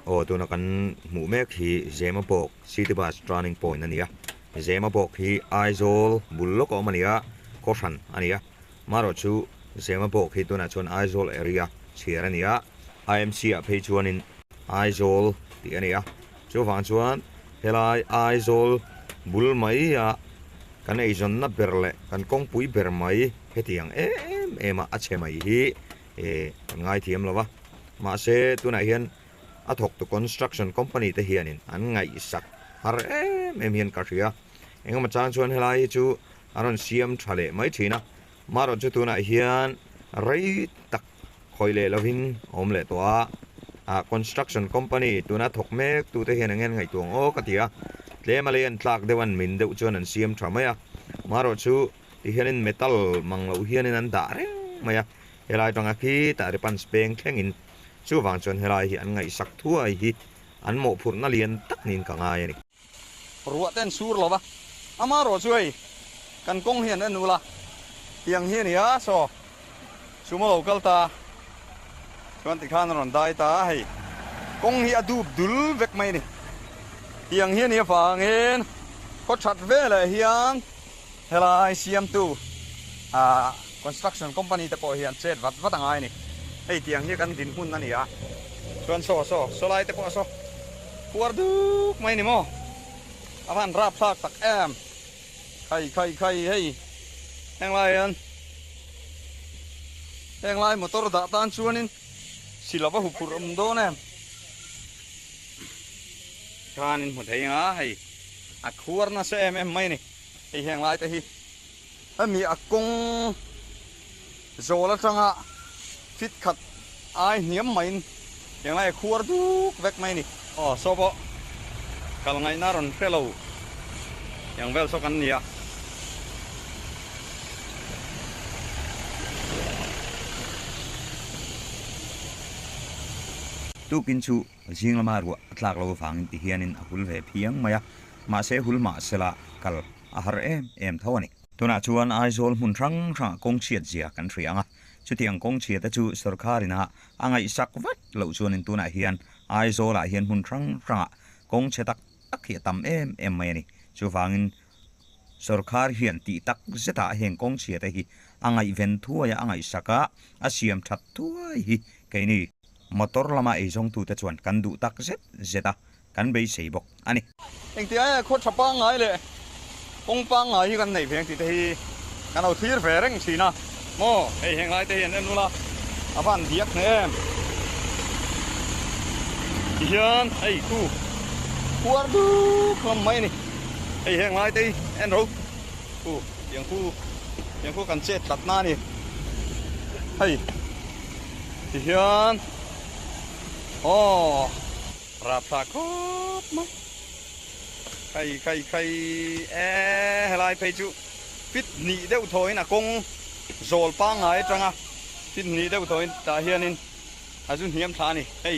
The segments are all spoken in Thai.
โอ้ตัวนักันหมู่แม่ขี่เจมาบอกซิตี้บัส turning point นั่นเนี่ยเจมาบอกที่ไอโซลบุลล็อกออกมาเนี่ยก็ชันอันนี้มารอชูเจมาบอกที่ตัวนั้นชวนไอโซลเอเรียเชียร์เนี่ย IMC อ่ะเพจชวนินไอโซลที่อันนี้ชูฟังชวนเฮลายไอโซลบุลไม่อ่ะกันไอจอนนับเบอร์เล่กันกงปุยเบอร์ไม่เฮตียงมาอัจฉริไม่ฮีง่ายเทียมแล้ววะมาเสตัวไหนเห็นอัฐกตัว construction company ที่เฮียนินอันง่ายสักฮาร์เฮียนกันเชียเองมาจ้างชวนเฮลายจูอันนั้นเสียมทะเลไม่ทีนะมารอจูตัวไหนเฮียนไรตักคอยเล่ลวินอมเล่ตัวconstruction company ตัวนั้นถกเมกตัวที่เฮียนเงินไงตัวโอ้กติยาเลมาเลียนทากเดวันมินเดวชวนนั้นเสียมทำไมมารอจูที่เฮียนินเมทัลมังเราเฮียนินนั้นด่าเร่งไหมเฮลายตรงนี้แต่เดี๋ยวปันสเปงแข่งอินชูฟังชวนเฮลายอันไงสักทั่วอีอันหมกผุนน่าเรียนตักนินกังไงนี่รัวเต้นสูรหรอวะอามารอช่วยกันกงเฮียนนั่นนูละเฮียงเฮียนี่โซชูมาโลกัลตาชวนติดข้านรอนได้ตาให้กงเฮียดูดุลเวกไม่นี่เฮียงเฮียนี่ฟังเห็นก็ชัดเวเลยเฮียงเฮลายเสียมตูconstruction company ตะโกเฮียนเจ็ดวัดต่างไงนี่ไอ้เตียงนี่กันดินหุ่นนั่นนี่ชวนโซไลตะโกโซหัวดูไม่นี่โมอาพันราบซากตักแอมใครเฮ้ยแหงไรอันแหงไรมอเตอร์ดาตานชวนนินศิลปะหุบปุรมโดนเองชานินหมดเฮียเฮ้ยอักหัวน่ะเซมไม่นี่ไอ้แหงไรแต่ฮีมีอากงโจละจังฟิตขัดไอเหนียมไหมอย่างไรขวดดูเวกไหมนี่อ๋อโซบะกำลังไงน่ารอนเฟลอย่างเวลสกันเนี่ยตู้กินชูจิงละมารัวตลากเราฟังที่เฮียนินหุ่นเวเพียงมายมาเสหุ่นมาเสละกัลอาหารเท่านี้ตัวน่าชวนไอโซลมุนรังกงเชียดเจียกันเรียงชุดที่ยังกงเชียดแต่ชูสุรคารินะอังไงสักวัดเหล่าชวนตัวน่าเฮียนไอโซลเฮียนมุนรังกงเชียตักเฮียตำไม่นี่ชูฟังสุรคาเฮียนตีตักเจตาเฮงกงเชียดแต่ฮีอังไงเวนทัวอังไงสักอาเซียมชัดทัวฮีแค่นี้มอเตอร์ละมาไอจงตัวแต่ชวนกันดูตักเจตากันไปเสียบกอันนี้เองที่ไอ้โคตรชับปังไงเลยกงปังไงกันไหนเพียงที่ที่กันเอาทีร์เฟรงสีนะโม่ไอ้แห่งไรที่เห็นนั่นนู่นละอาบันเดียกเนี่ยเฮียนไอ้คู่หัวดูคลำไม่นี่ไอ้แห่งไรที่เอ็นรู้คู่ยังคู่กันเช็ดตัดหน้านี่ไอ้เฮียนโอ้รับตาคบมั้ยใครอะไรไปจูฟิตหนีเดี๋ยวถอยนะกงโจลปังไงจังฟิตหนีเดี๋ยวถอยตาเฮียนินอาจุนเฮียมทานี่เฮ้ย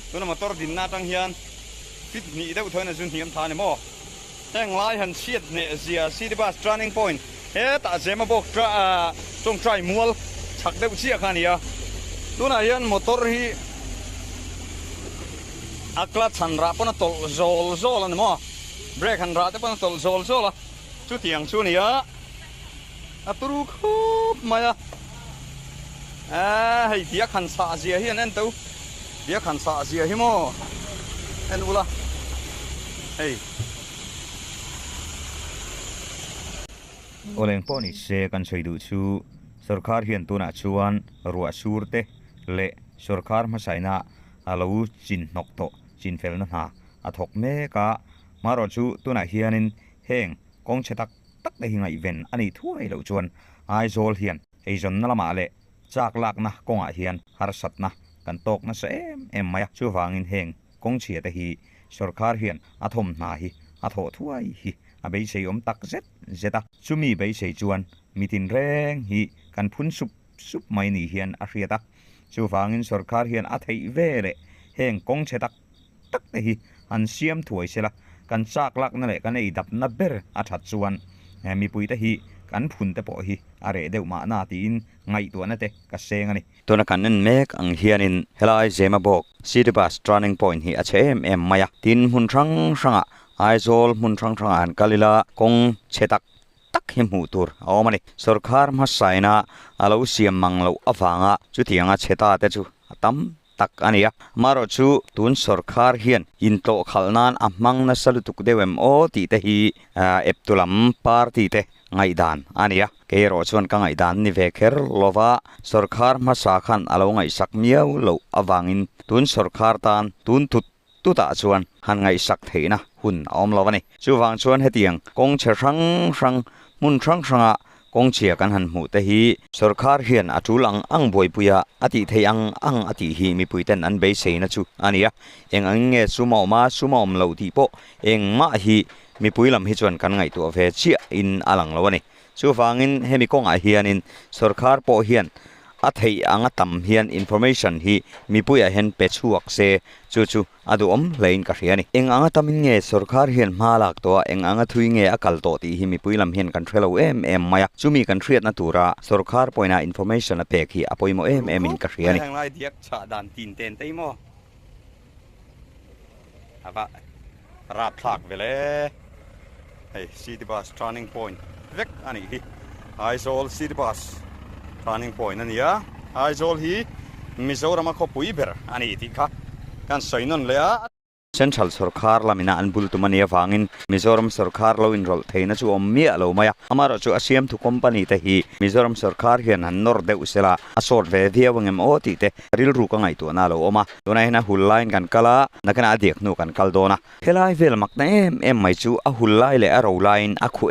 ตัวนั้นมาตอร์ดินนาจังเฮียนฟิตหนีเดี๋ยวถอยนะจุนเฮียมทานี่โม่แจ้งไล่หันเชียดเนี่ยเสียซีดีบัส turning point ตาเจมาบอกจงใจมัวชักเดี๋ยวเชียกันนี่ตัวนั้นเฮียนมอเตอร์ฮีอักลัดสันราปนตลโจลนี่โม่เบรกหันราแต่ปนตลโจลชุดเตียงชุดนี้อัตรุคุบมาให้เดียขันสาเสียเฮียนั่นตัวเดียขันสาเสียฮิโมเอ็นอุละเฮ้ยโอเลงปอนี่เซกันช่วยดูชูสุรคาร์เฮียนตัวน่ะชวนรัวชูร์เตเละสุรคาร์มาใส่น่ะอาลูจินนกโตจินเฟลนั่นฮะอัฐกเมกะมารอชูตัวน่ะเฮียนินเฮงกงเชตักได้หิงไอเวนอันนี้ทั่วไอเหล่าชวนไอโซลเฮียนไอจนนั่นละมาเละจากหลักนะกงอาเฮียนฮาร์สัตนะกันตกนะเซมายชูฟังอินเฮงกงเชียแต่ฮีสุรคาร์เฮียนอาทมนาฮีอาโถทั่วฮีอาเบยเชยอมตักเจตาชูมีเบยเชยจวนมีตินแรงฮีกันพุนซุบไม่นีเฮียนอาเรียตาชูฟังอินสุรคาร์เฮียนอาเทยเวเละเฮงกงเชตักแต่ฮีอันเสียมถวยเสละกันจากหลักนั่นแหละกันไอดับนับเบอร์อาทัดจวนมีปุยตะฮี กันพุนแต่ปอฮีอะไรเดี๋ยวมาหน้าตีนไงตัวนั่นเตะกระเซงอันนี้ตัวนักกันนั่นเมกอังเฮียนินเฮลัยเจมาบอกซีดีบัส turning point ฮีอาเชมมายาตินมุนช่างช่างไอโซลมุนช่างช่างอันกาลิลากงเชตักตักหิมูตูร์เอามานี่สุรคาร์มาใส่นะอาลูเซียมมังลูอฟังะจุดที่ยังเชตาเตจูตั้มตักอันนี้มารจูตุนสุรคาร์เฮียนอินโตขลนานอัมังนัสลุตุกเดวมโอตีเตฮีเอฟตุลัมปาร์ตีเตไงดานอันนี้เกโรชวนกังไงดานนิเวเคอร์ลวาสุรคาร์มาสักันอาลูไงสักเมียวลูอวังอินตุนสุรคาร์ตานตุนทุตุตาชวนหันไงสักเทนะหุ่นอมลวนี่ชูวังชวนเฮตียงกงเชรังรังมุนรังรังกงเชียกันหันหูเตฮีสุรคาร์เฮียนอจุลังอังบวยปุยะอติเทยังอังอติฮีมีปุยเตนอันเบสเซนะจูอันนี้เองอังเงสุมามาสุมาอมลาวทีโปเองมาฮีมีปุยลำฮิจวนกันไงตัวเฟเชียอินอลังลวนี่ชูฟังอินเฮมิกงอาเฮียนินสุรคาร์โปเฮียนอัฐิอังตัมเฮียนอินโฟเมชันฮีมีปุยเห็นเป็ดชัวกเซจูอดูเลนกันเฮียนี่เองอังตัมเงสุรคาร์เฮียนมาลักตัวเองอังทุยเงอคัลโตตีฮีมีปุยลำเฮียนกันเทรลมายาจูมีกันเทรียดนัตุระสุรคาร์ปอยนาอินโฟเมชันเปกฮีอปอยโมอินกันเฮียนี่แห่งไรเดียกชาดันตีนเตนเตยโมอะก็รับทักไปเลยเฮ้ยซีดีบัส turning point เวกอันนี้ I saw city bus turning point นั่นเนี่ย I saw ฮีมิโซรามาขบุยเบอร์อันนี้ที่ค่ะกันใส่นนเลยอะเซนทรัลสุรคาร์ลามินาอันบุลตุมันเนียฟังอินมิโซรัมสุรคาร์ลาวินโรลเทนจูอมมีอะไรมาอามารจูอาเซียมทุกคอมพานีเตฮีมิโซรัมสุรคาร์เฮียนันนอร์เดอุเซลาอสอดเวเดียวงเอ็มโอตีเตริลรูกังไงตัวน่าโลมาตัวไหนนะฮุลไลน์กันกะลานักนาเดียกนูกันกัลโดนะเฮลัยเวลมักเนมไม่จูอะฮุลไลน์เลอะโรไลน์อะคู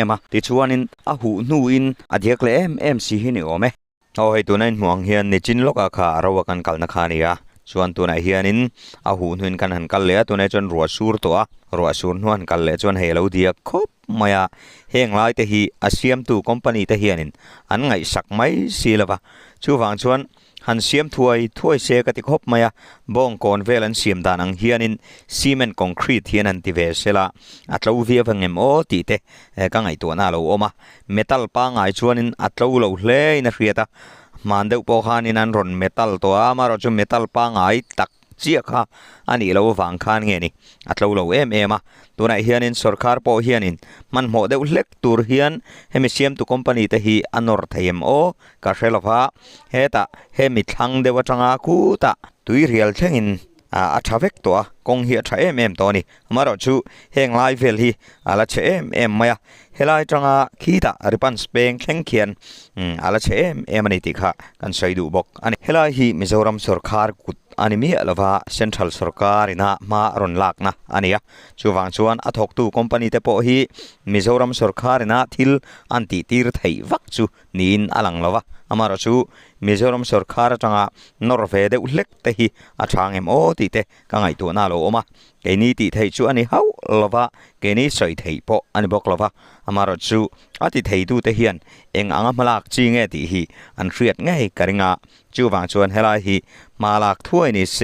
มาติชวนินอะหูนูอินอะเดียกเลซีฮินิโอเมเอาให้ตัวนั้นห่วงเฮียนในจินโลกอาคาเรากันกัลนักขานียส่วนตัวไหนเฮียนินอาหูนุนกันหันกันเลยตัวไหนจนรัวสูร์ตัวรัวสูร์นวนกันเลยจนเฮลเอาเดียคบมายาเฮงไล่เตฮีอาเซียมตัวคอมพานีเตเฮียนินอันไงสักไม่สิละวะชูฟังชวนหันเสียมถวยเสกติคบมายาบงกอนเวลันเสียมดานังเฮียนินซีเมนต์คอนกรีตเฮียนันติเวเซลาอัตลาวีฟังเอ็มโอตีเตกังไงตัวน่าเราโอมาเมทัลปังไอชวนินอัตลาเราเล่นเรียตามันเดาพอขานินันรอนเมทัลตัวมารจุเมทัลปังไอตักเจียค่ะอันนี้เราฟังขานเงี้ยนี่อัตเรามาตัวไหนเฮียนินสุรคาร์พอเฮียนินมันโมเดลเล็กตัวเฮียนเฮมิเซียมตัวคอมพานีเตฮีอันนอร์เทียมโอกาเชลฟ้าเฮตาเฮมิทังเดวจังอาคูตาตุยเรียลเชงินอาชาเวกตัวกงเฮียใช้ตัวนี้มารจูเฮงไลฟ์เวลฮีอาลาเชมายาเฮลัยจังอาคีตาริปันสเปงเข่งเขียนอาลาเชมันนี่ติค่ะกันใช้ดูบอกอันนี้เฮลัยฮีมิโซรัมสุรคาร์กุดอันนี้มีอะไรวะเซ็นทรัลสุรการินะมารอนลักนะอันนี้ชูวังชวนอัทกตูคอมพานีเตปอฮีมิโซรัมสุรการินะทิลอันติตีร์ไทยวักจูนินอลังละวะอามารชูมิโซรัมสุรการจังอานอร์เวย์เดอุเล็กเตฮีอาชางเอ็มโอติเตกังไงตัวน่าโลมาเกนี่ติไทยชูอันนี้เฮาละวะเกนี่ใส่ไทยปออันนี้บอกละวะอามารชูอาติไทยดูเตฮียนเอ็งอังมาลักจีเงติฮีอันเรียดไงกริงาจูวังชวนเฮลัยฮีมาลักถ้วยนี่เซ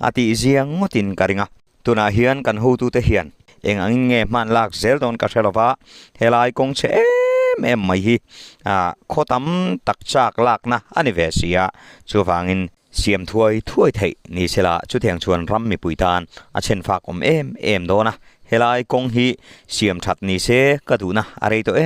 อาติเจียงงตินกริงาตัวน่าเฮียนกันหูดูเตฮียนเอ็งอังเงมันลักเซลดอนกัเชลวะเฮลัยกงเชไม่ฮีโคตัมตักจากลักนะอันนี้เวสียชูฟังอินเสียมถ้วยไทยนี่เสละชุดแห่งชวนรำมีปุยตานอาเช่นฝากอมโดนะเฮลัยกงฮีเสียมชัดนี่เสก็ดูนะอะไรตัว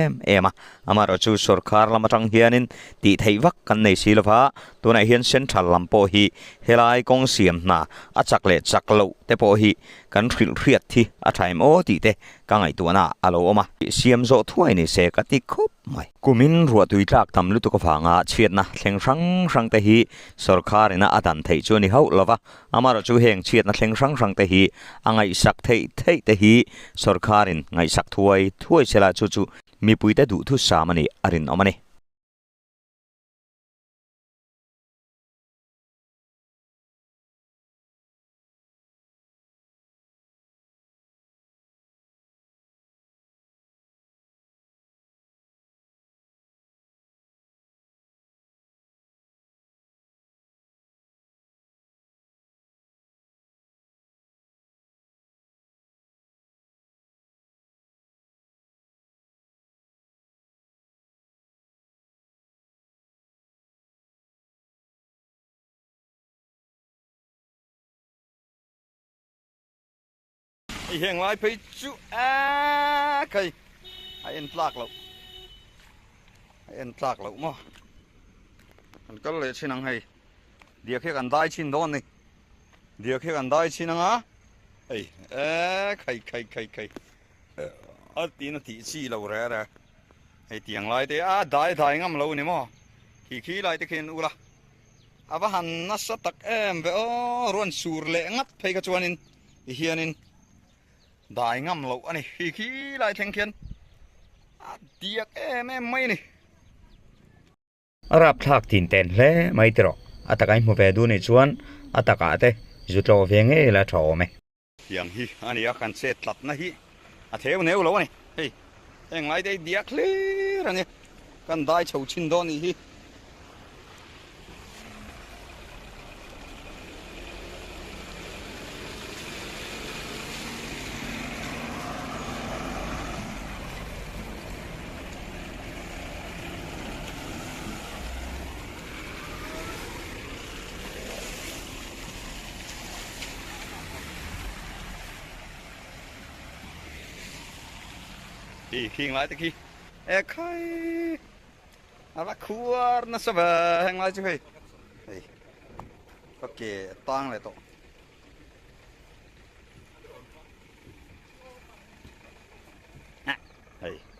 มาอามารจูสุรคาร์ลำจังเฮียนินตีไทยวักกันในศิลปะตัวไหนเฮียนเซนทรัลลำโพฮีเฮลัยกงเสียมนะอาจักเล็จักโลเตโพฮีกันเรียดที่อาไทม์โอตีเตกังไอตัวน่ะอโลมาเสียมโจถ้วยนี่เสกติคบไม่กุมินรัวตุยจากทำลุตุกฟังเชียดนะเชงชังเตฮีสุรคารินะอาดันไทยจวนนี่เขาละวะอามารจูเฮงเชียดนะเชงชังเตฮีอังไอสักเทเตฮีสุรคารินไงสักถ้วยเชลาจูมีปุยแต่ดูทุสามันนี่อรินอมันนี่ hiện lại phải chú à cây hãy ăn lạc lậu mà anh có lẽ xin ăn hay địa khi ăn đai chín đó này địa khi ăn đai chín á ấy cây ở tí nó tí chi lâu ra ra hay tiếng lại thế à đai ngâm lâu này mà khi lại thế khen ula à và hắn nó sát tắc em về ô ruộng sủi lệ ngắt thấy cái chuan in hiền in đai ngâm lâu anh này khi lại thành khen à tiệc em mấy này Arab thak tin ten hle mai tro atakai mo ve du ni chuan ataka te zutlo ve nge la tho me yang hi ani a kan se tlat na hi a theu neu lo ni hei eng lai dei dia clear ani kan dai chho chin do ni hi khi lại thì khi khai là khuar nó sao về hàng lại chứ hay có kẻ tăng lại tổ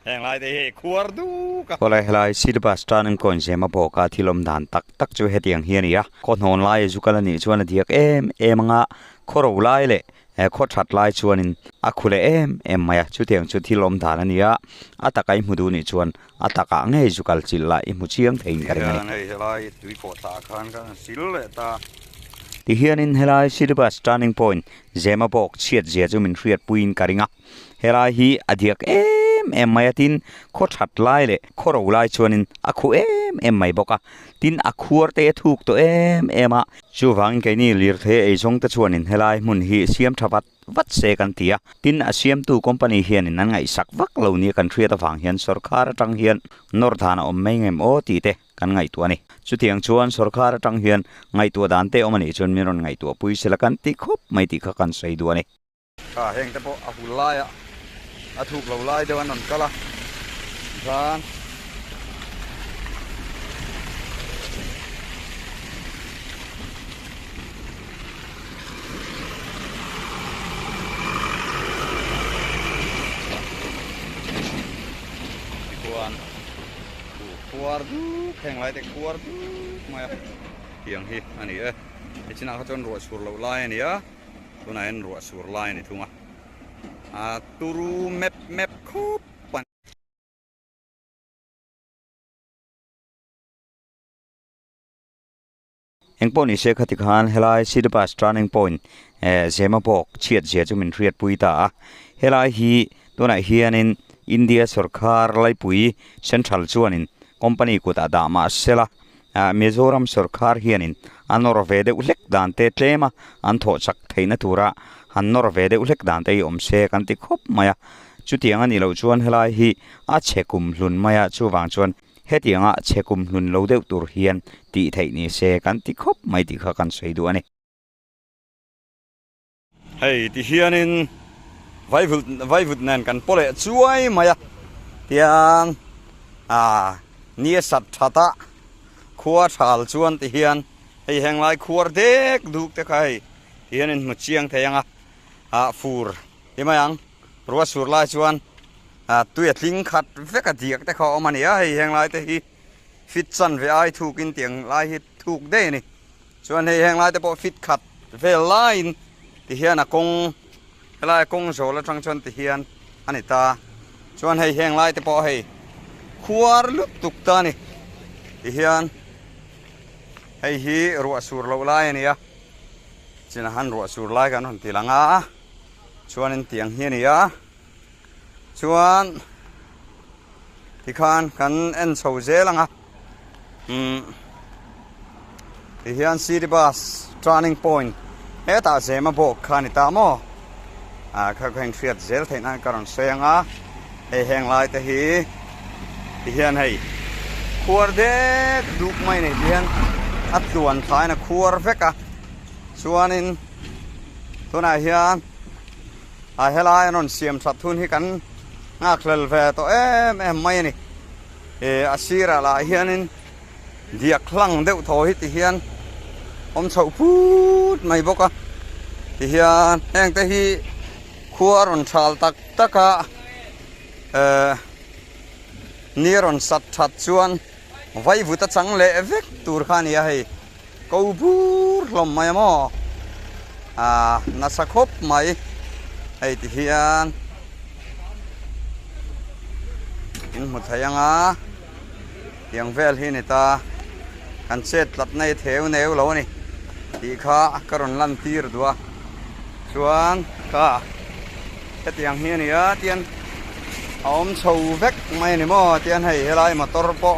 hàng lại thì khuar du cả có lại silver star nên còn xem mà bỏ cả thì lom đàn tắc tắc cho hết tiếng hiền nhá con hồn lại chú cái là nhỉ chú là thiệt em ngã khó đầu lại lệ khó chặt lại chuanin akule em maya chu tiang chu thilom thana nia atakai mudu ni chuan ataka nge jukal chil lai mu chiang thein karing nei helai tui ko ta khan ka sil le ta ti hianin helai silver turning point zema bok chiat zia chu min riat puin karinga helai hi adhiak em maya tin khó chặt lại le khó ro lai chuanin akhu em mai boka tin akhur te thuk to em a chu wang ke ni lir the ei jong ta chuanin helai mun hi siam thapat wat se kan tia tin a siam tu company hian in an ngai sak vak lo ni kan thria ta wang hian sarkar atang hian nordhana om mai ngem o ti te kan ngai tu ani chu tiang chuan sarkar atang hian ngai tu dan te omani chun miron ngai tu pui sela kan ti khop mai ti kha kan sei du ani ka heng te po a hulai a thuk lo lai de an on kala ran kuar du kheng lai te kuar du maya tiang hi ani china kha chon ro sur lo lai ani a tuna en ro sur lai ni thunga a turu map khop pan engpon ni se khati khan helai silver turning point zema bok chiat zia chu min riat puita helai hi tuna hianin India sarkar lai pui central chuanin company ku ta da ma sela Mizoram sarkar hianin anor vede ulek dan te tlema an tho chak theina tura anor vede ulek dan te om se kan ti khop maya chu tiang ani lo chuan helai hi a chekum hlun maya chu wang chuan hetianga chekum hlun lo deuh tur hian ti thei ni se kan ti khop mai ti kha kan sei du ani hei ti hianin vai vut nan kan pole chuai maya tiang nia sat thata khua thal chuan ti hian hei heng lai khuar dek duk te khai hianin mu chiang theyanga fur himayang ruwa sur lai chuan tuya tling khat veka diak te kha omania hei heng lai te hi fit chan ve ai thukin tiang lai hi thuk de ni chuan hei heng lai te po fit khat ve line ti hian a kong helai kong zo la tang chuan ti hian ani ta chuan hei heng lai te po hei khuar lup tuk ta ni ti hian hei hi ruwa sur lo lai ani a china han ruwa sur lai kan hon tilanga chuan in tiang hi ni a chuan ti khan kan en chho zelanga ti hian city bus turning point eta zema bok khani ta mo kha kheng fiat zel theina karon senga hei heng lai te hi ti hian hei khuar dek duk mai nei hian atluan thaina khuar veka chuanin tuna hian helai non siam sat thun hi kan ngak lel ve to em mai ni asira la hianin diak khlang deuh tho hi ti hian om chho phut mai boka ti hian heng te hi khua ron thal tak taka niron sat that chuan vai vuta chang le vek tur khan ya hei ko bur hlom mai mo na sakhop mai hei ti hian in mu thayanga tiang vel hi ni ta kan chet lat nei theu neu lo ni ti kha karon lan tir duwa chuan ka tiang hi ni a tian om chho vek mai ni mo tian hei helai motor po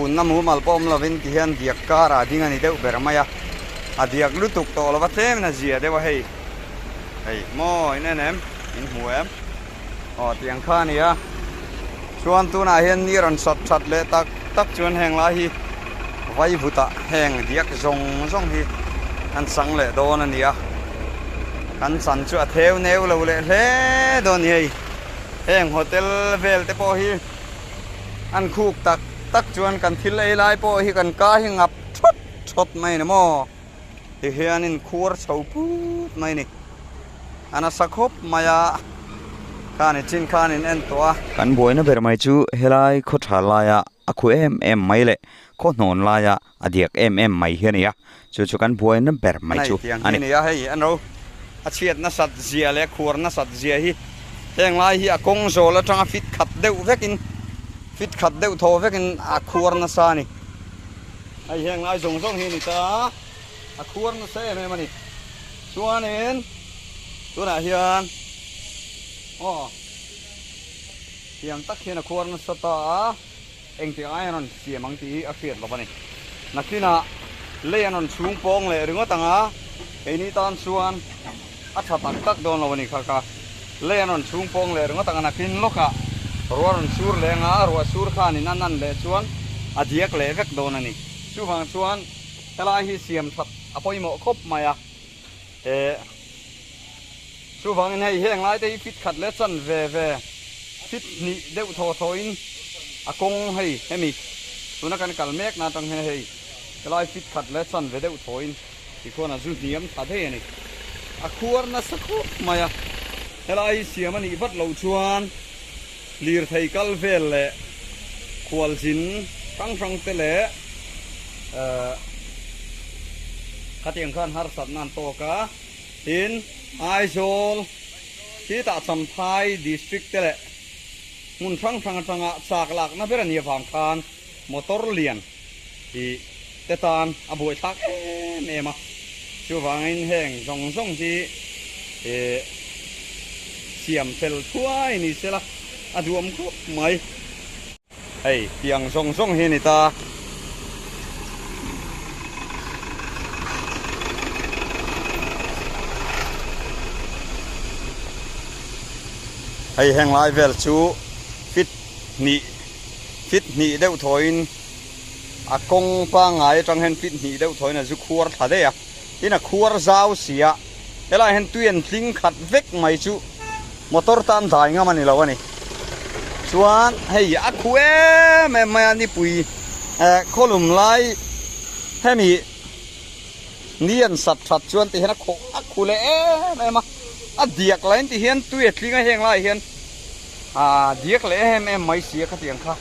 un na mu mal pom lovin ti hian diak kara dinga ni deuh ber maya diak lutuk to lo bathem na zia dewa hei mo in em in hu em tiang kha ni a chuan tu na hian ni ron sat sat le tak chuan heng la hi vai vuta heng diak zong hi an sang le don ani a kan san chu a theu neu lo le hle don ni hei heng hotel vel te po hi an khuk tak chuan kan thil ei lai po hi kan ka hi ngap thot mai na mo ti hian in khur chho put mai ni ana sakhop maya kan chin khan in en to kan boina ber mai chu helai kho thalaya akhu em mai le kho non laya adiak em mai hian ya chu kan boina ber mai chu ani ya hei an ro a chiat na sat zia le khur na sat zia hi heng lai hi a kong zola tanga fit khat deuh vekin fit khat deuh tho vekin a khur na sa ni ai heng lai zong hi ni ta a khur na se me mani chuanin tuna hian tiang tak hian a khur na sa ta eng ti ai non siamang ti a khiat lo bani nakina le anon chung pong le ringo tanga eini tan chuan a tha tak don lo bani kha le anon chung pong le ringo tanga nakin loka ruaron sur le nga ruwa sur khan in nan le chuan adiak le vek don ani chu wang chuan helai hi siam that apoi mo khop maya chu wang in hei heng lai te fit khat le chan ve fit ni deuh tho in akong hei hemi tuna kan kalmek na tang hei helai fit khat le chan ve deuh tho in ti khona zu niam tha the ani a khuar na sakho maya helai siam ani vat lo chuan lir thei kal vel le khwal jin tang te le khatiang khan har sat nan to ka in Aizol hi ta champhai district te le mun thang chak lak na berani wang khan motor lian hi tetan aboi thak mema chu wangin heng zong ji siam fel thuai ni sela aduam ko mai hei tiang zong hi ni ta hei heng lai vel chu fit ni deuh thoin a kong pa ngai tang hen fit ni deuh thoin a zu khuar tha de a ina khuar zau sia helai hen tuyen tling khat vek mai chu motor tan dai nga mani lo ani chuan hei a khue me mai ani pui kholum lai hemi nian sat that chuan ti hena kho a khule em a diak lain ti hian tuye tlinga heng lai hian diak le em mai sia kha tiang kha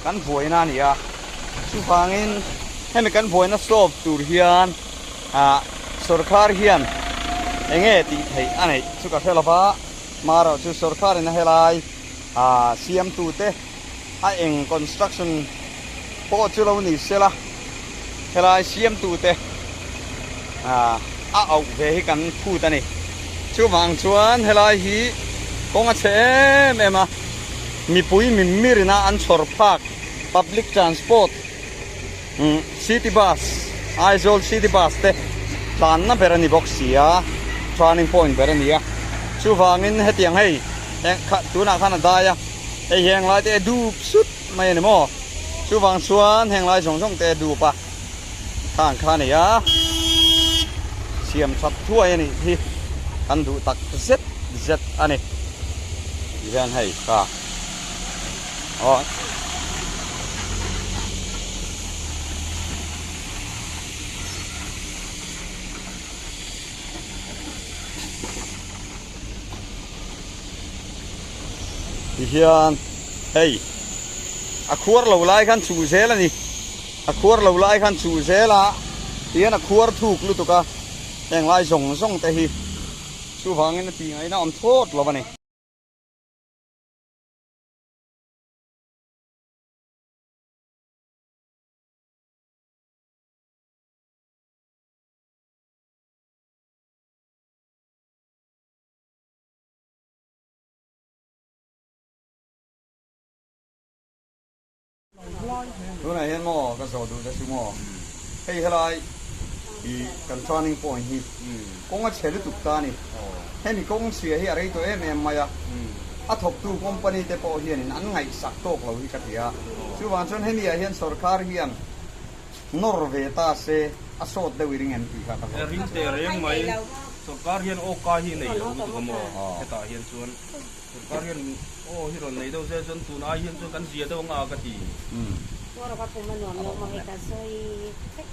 kan voina ni a chu wangin hemi kan voina stop tur hian sarkar hian enge ti thei anei chu ka thelapa maro chu sarkar in helai siam tu te a eng construction po chu lo ni sela helai siam tu te au ve hi kan thu ta ni chu wang chuan helai hi konga che mema mi pui mi mirina an chor phak public transport city bus Aizol city bus te tan na berani box sia turning point berani ya chu wangin hetiang hei tuna khana daya ei heng lai te du sut mai ni mo chu wang chuan heng lai jong te du pa thang khani ya siam sat thuai ani hi kan du tak zet Z ani hian hei ka o hian hei a khuar lo lai khan chu zel ani a khuar lo lai khan chu zela hian a khuar thuk lu tuka eng lai zong zong te hi chu wangin ti ngai na om thot lo bani lúc này hiện mò cái sổ đủ cho chú mò hay lại thì cần turning point hi công cái chế tục ta này hay thì công xuyên hi ở đây tụi em mày à thọc tu company te po hiền ăn ngày sạc tốt lâu hi cái gì à chú bạn cho hay bây hiện सरकार hiền Norway ta sẽ asot de wiring en pi ka ta ring te reng mai सरकार hian o ka hi nei lo tu mo ta hian chuan सरकार hian o hi ron nei do se chuan tu na hian chuan kan zia do nga ka ti Ora pa pumanon mo makita soy tek